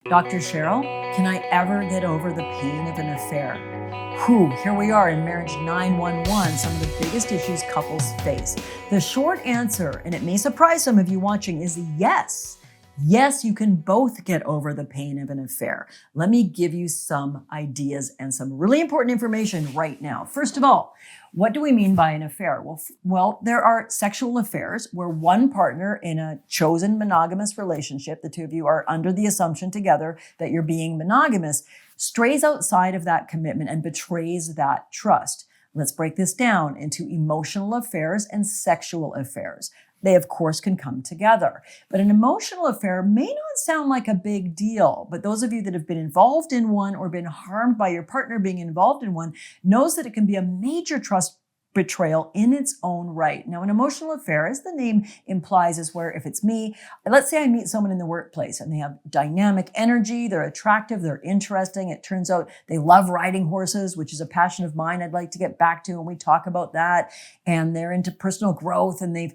Dr. Cheryl, can I ever get over the pain of an affair? Whew, here we are in Marriage 911, some of the biggest issues couples face. The short answer, and it may surprise some of you watching, is yes. Yes, you can both get over the pain of an affair. Let me give you some ideas and some really important information right now. First of all, what do we mean by an affair? Well, there are sexual affairs where one partner in a chosen monogamous relationship, the two of you are under the assumption together that you're being monogamous, strays outside of that commitment and betrays that trust. Let's break this down into emotional affairs and sexual affairs. They, of course, can come together. But an emotional affair may not sound like a big deal, but those of you that have been involved in one or been harmed by your partner being involved in one knows that it can be a major trust betrayal in its own right. Now, an emotional affair, as the name implies, is where if it's me, let's say I meet someone in the workplace and they have dynamic energy, they're attractive, they're interesting. It turns out they love riding horses, which is a passion of mine I'd like to get back to, and we talk about that. And they're into personal growth and they've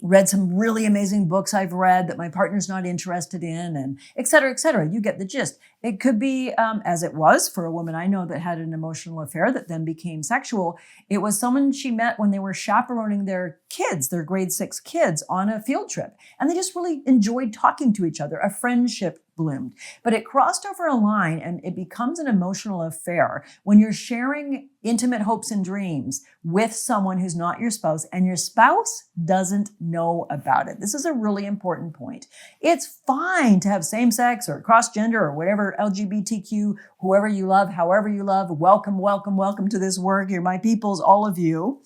read some really amazing books I've read that my partner's not interested in, and et cetera, et cetera. You get the gist. It could be, as it was for a woman I know that had an emotional affair that then became sexual. It was someone she met when they were chaperoning their kids, their grade 6 kids, on a field trip. And they just really enjoyed talking to each other. A friendship bloomed. But it crossed over a line and it becomes an emotional affair when you're sharing intimate hopes and dreams with someone who's not your spouse and your spouse doesn't know about it. This is a really important point. It's fine to have same sex or cross gender or whatever LGBTQ, whoever you love, however you love. Welcome, welcome, welcome to this work. You're my peoples, all of you.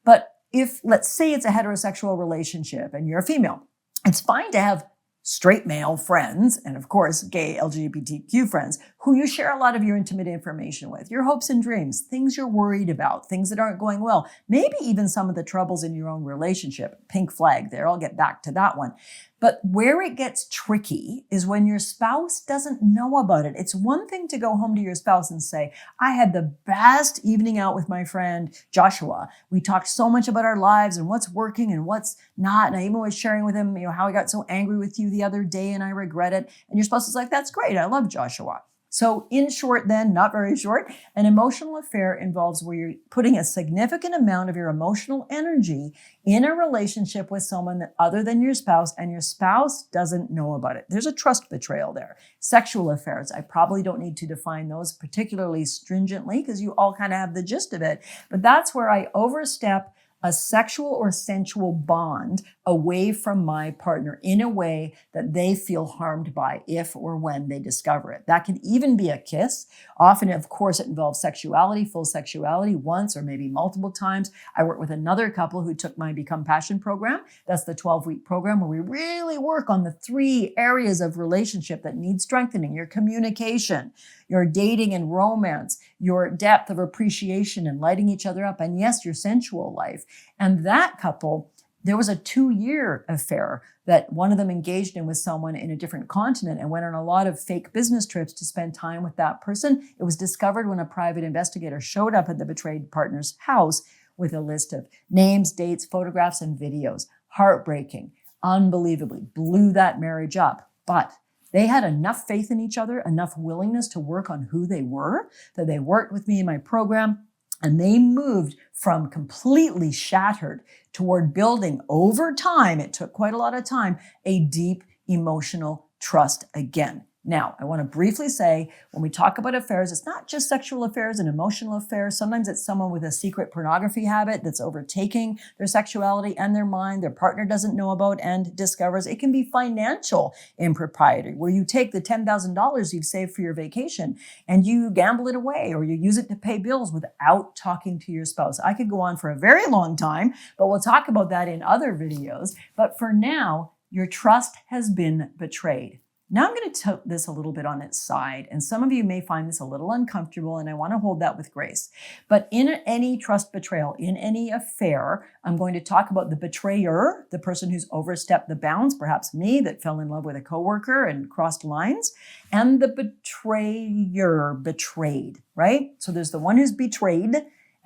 But if, let's say it's a heterosexual relationship and you're a female, it's fine to have straight male friends, and of course, gay LGBTQ friends, who you share a lot of your intimate information with, your hopes and dreams, things you're worried about, things that aren't going well, maybe even some of the troubles in your own relationship. Pink flag there, I'll get back to that one. But where it gets tricky is when your spouse doesn't know about it. It's one thing to go home to your spouse and say, I had the best evening out with my friend Joshua. We talked so much about our lives and what's working and what's not. And I even was sharing with him, how I got so angry with you the other day and I regret it. And your spouse is like, that's great. I love Joshua. So in short then, not very short, an emotional affair involves where you're putting a significant amount of your emotional energy in a relationship with someone other than your spouse, and your spouse doesn't know about it. There's a trust betrayal there. Sexual affairs, I probably don't need to define those particularly stringently because you all kind of have the gist of it, but that's where I overstep a sexual or sensual bond away from my partner in a way that they feel harmed by if or when they discover it. That can even be a kiss. Often, of course, it involves sexuality, full sexuality, once or maybe multiple times. I work with another couple who took my Become Passion program. That's the 12-week program where we really work on the 3 areas of relationship that need strengthening: your communication, your dating and romance, your depth of appreciation and lighting each other up, and yes, your sensual life. And that couple, there was a 2-year affair that one of them engaged in with someone in a different continent and went on a lot of fake business trips to spend time with that person. It was discovered when a private investigator showed up at the betrayed partner's house with a list of names, dates, photographs, and videos. Heartbreaking, unbelievably, blew that marriage up. But they had enough faith in each other, enough willingness to work on who they were, that they worked with me in my program, and they moved from completely shattered toward building over time, it took quite a lot of time, a deep emotional trust again. Now, I want to briefly say, when we talk about affairs, it's not just sexual affairs and emotional affairs. Sometimes it's someone with a secret pornography habit that's overtaking their sexuality and their mind, their partner doesn't know about and discovers. It can be financial impropriety, where you take the $10,000 you've saved for your vacation and you gamble it away, or you use it to pay bills without talking to your spouse. I could go on for a very long time, but we'll talk about that in other videos. But for now, your trust has been betrayed. Now I'm going to tilt this a little bit on its side, and some of you may find this a little uncomfortable, and I want to hold that with grace. But in any trust betrayal, in any affair, I'm going to talk about the betrayer, the person who's overstepped the bounds, perhaps me, that fell in love with a coworker and crossed lines, and the betrayer, betrayed, right? So there's the one who's betrayed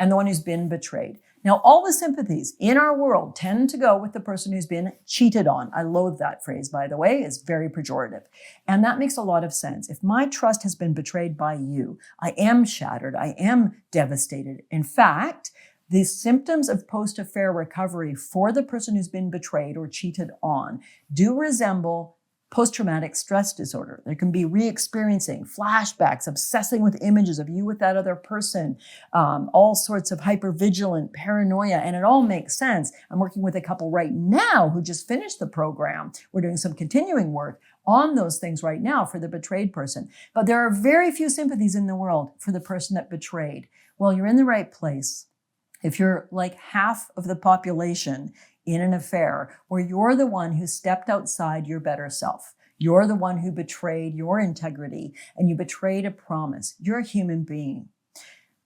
and the one who's been betrayed. Now, all the sympathies in our world tend to go with the person who's been cheated on. I loathe that phrase, by the way. It's very pejorative. And that makes a lot of sense. If my trust has been betrayed by you, I am shattered. I am devastated. In fact, the symptoms of post-affair recovery for the person who's been betrayed or cheated on do resemble post-traumatic stress disorder. There can be re-experiencing, flashbacks, obsessing with images of you with that other person, all sorts of hypervigilant paranoia, and it all makes sense. I'm working with a couple right now who just finished the program. We're doing some continuing work on those things right now for the betrayed person. But there are very few sympathies in the world for the person that betrayed. Well, you're in the right place. If you're like half of the population in an affair where you're the one who stepped outside your better self, you're the one who betrayed your integrity and you betrayed a promise, you're a human being.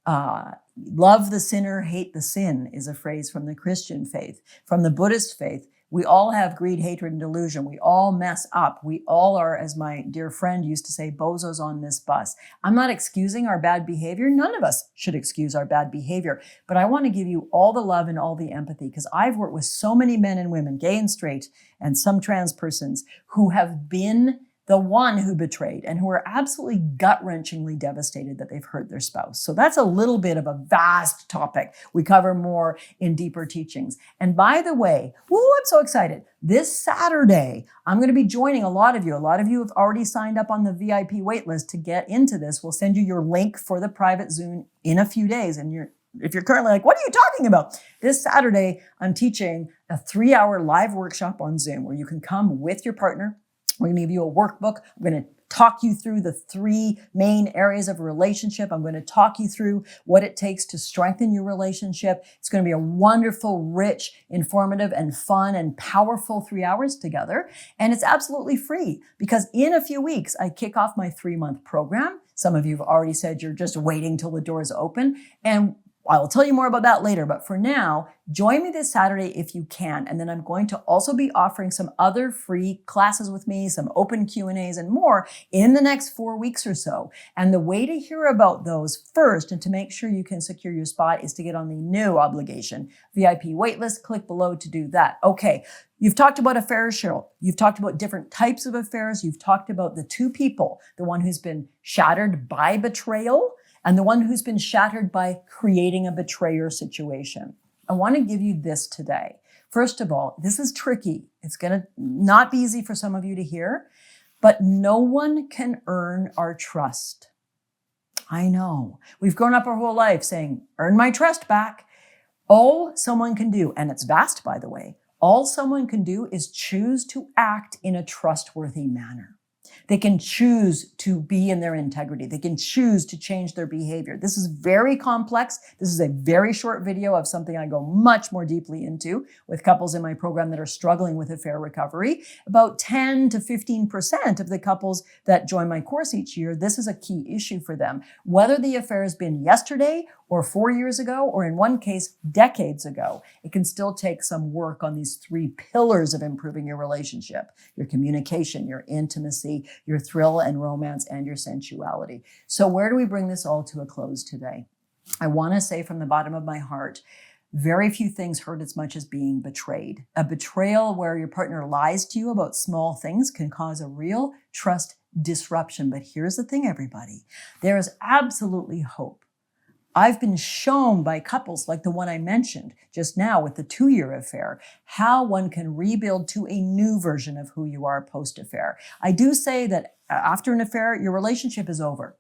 Love the sinner, hate the sin is a phrase from the Christian faith. From the Buddhist faith, we all have greed, hatred, and delusion. We all mess up. We all are, as my dear friend used to say, Bozos on this bus. I'm not excusing our bad behavior. None of us should excuse our bad behavior. But I want to give you all the love and all the empathy because I've worked with so many men and women, gay and straight, and some trans persons who have been the one who betrayed and who are absolutely gut-wrenchingly devastated that they've hurt their spouse. So that's a little bit of a vast topic. We cover more in deeper teachings. And by the way, I'm so excited. This Saturday, I'm going to be joining a lot of you. A lot of you have already signed up on the VIP waitlist to get into this. We'll send you your link for the private Zoom in a few days. And if you're currently like, what are you talking about? This Saturday, I'm teaching a 3-hour live workshop on Zoom where you can come with your partner. We're going to give you a workbook. I'm going to talk you through the 3 main areas of a relationship. I'm going to talk you through what it takes to strengthen your relationship. It's going to be a wonderful, rich, informative, and fun and powerful 3 hours together. And it's absolutely free because in a few weeks, I kick off my 3-month program. Some of you have already said you're just waiting till the doors open. And I will tell you more about that later, but for now, join me this Saturday if you can. And then I'm going to also be offering some other free classes with me, some open Q&As and more in the next 4 weeks or so. And the way to hear about those first and to make sure you can secure your spot is to get on the no obligation VIP waitlist. Click below to do that. Okay. You've talked about affairs, Cheryl. You've talked about different types of affairs. You've talked about the 2 people, the one who's been shattered by betrayal and the one who's been shattered by creating a betrayer situation. I want to give you this today. First of all, this is tricky. It's going to not be easy for some of you to hear, but no one can earn our trust. I know. We've grown up our whole life saying, earn my trust back. All someone can do, and it's vast, by the way, all someone can do is choose to act in a trustworthy manner. They can choose to be in their integrity. They can choose to change their behavior. This is very complex. This is a very short video of something I go much more deeply into with couples in my program that are struggling with affair recovery. About 10 to 15% of the couples that join my course each year, this is a key issue for them. Whether the affair has been yesterday or 4 years ago, or in one case, decades ago, it can still take some work on these 3 pillars of improving your relationship: your communication, your intimacy, your thrill and romance, and your sensuality. So where do we bring this all to a close today? I want to say from the bottom of my heart, very few things hurt as much as being betrayed. A betrayal where your partner lies to you about small things can cause a real trust disruption. But here's the thing, everybody. There is absolutely hope. I've been shown by couples like the one I mentioned just now with the 2-year affair, how one can rebuild to a new version of who you are post-affair. I do say that after an affair, your relationship is over.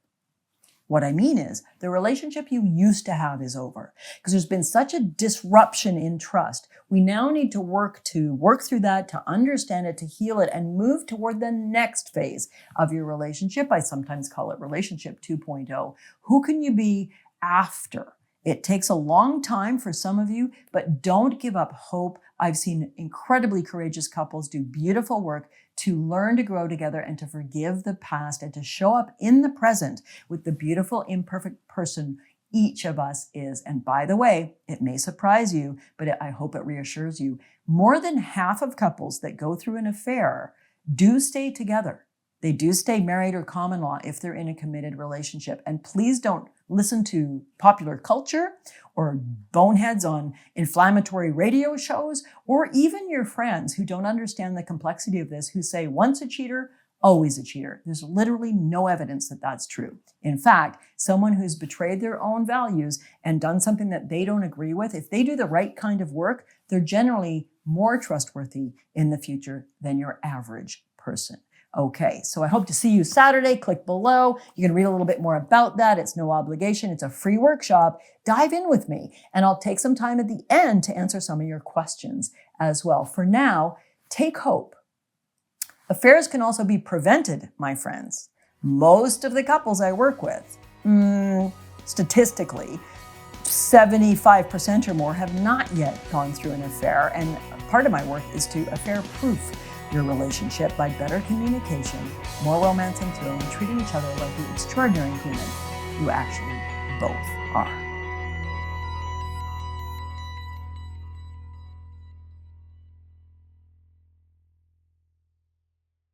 What I mean is the relationship you used to have is over because there's been such a disruption in trust. We now need to work through that, to understand it, to heal it, and move toward the next phase of your relationship. I sometimes call it relationship 2.0. Who can you be after? It takes a long time for some of you, but don't give up hope. I've seen incredibly courageous couples do beautiful work to learn to grow together and to forgive the past and to show up in the present with the beautiful, imperfect person each of us is. And by the way, it may surprise you, but I hope it reassures you. More than half of couples that go through an affair do stay together. They do stay married or common law if they're in a committed relationship. And please don't listen to popular culture or boneheads on inflammatory radio shows, or even your friends who don't understand the complexity of this, who say once a cheater, always a cheater. There's literally no evidence that that's true. In fact, someone who's betrayed their own values and done something that they don't agree with, if they do the right kind of work, they're generally more trustworthy in the future than your average person. Okay, so I hope to see you Saturday. Click below. You can read a little bit more about that. It's no obligation. It's a free workshop. Dive in with me, and I'll take some time at the end to answer some of your questions as well. For now, take hope. Affairs can also be prevented, my friends. Most of the couples I work with, statistically, 75% or more have not yet gone through an affair. And part of my work is to affair-proof your relationship by better communication, more romance and thrill, and treating each other like the extraordinary human you actually both are.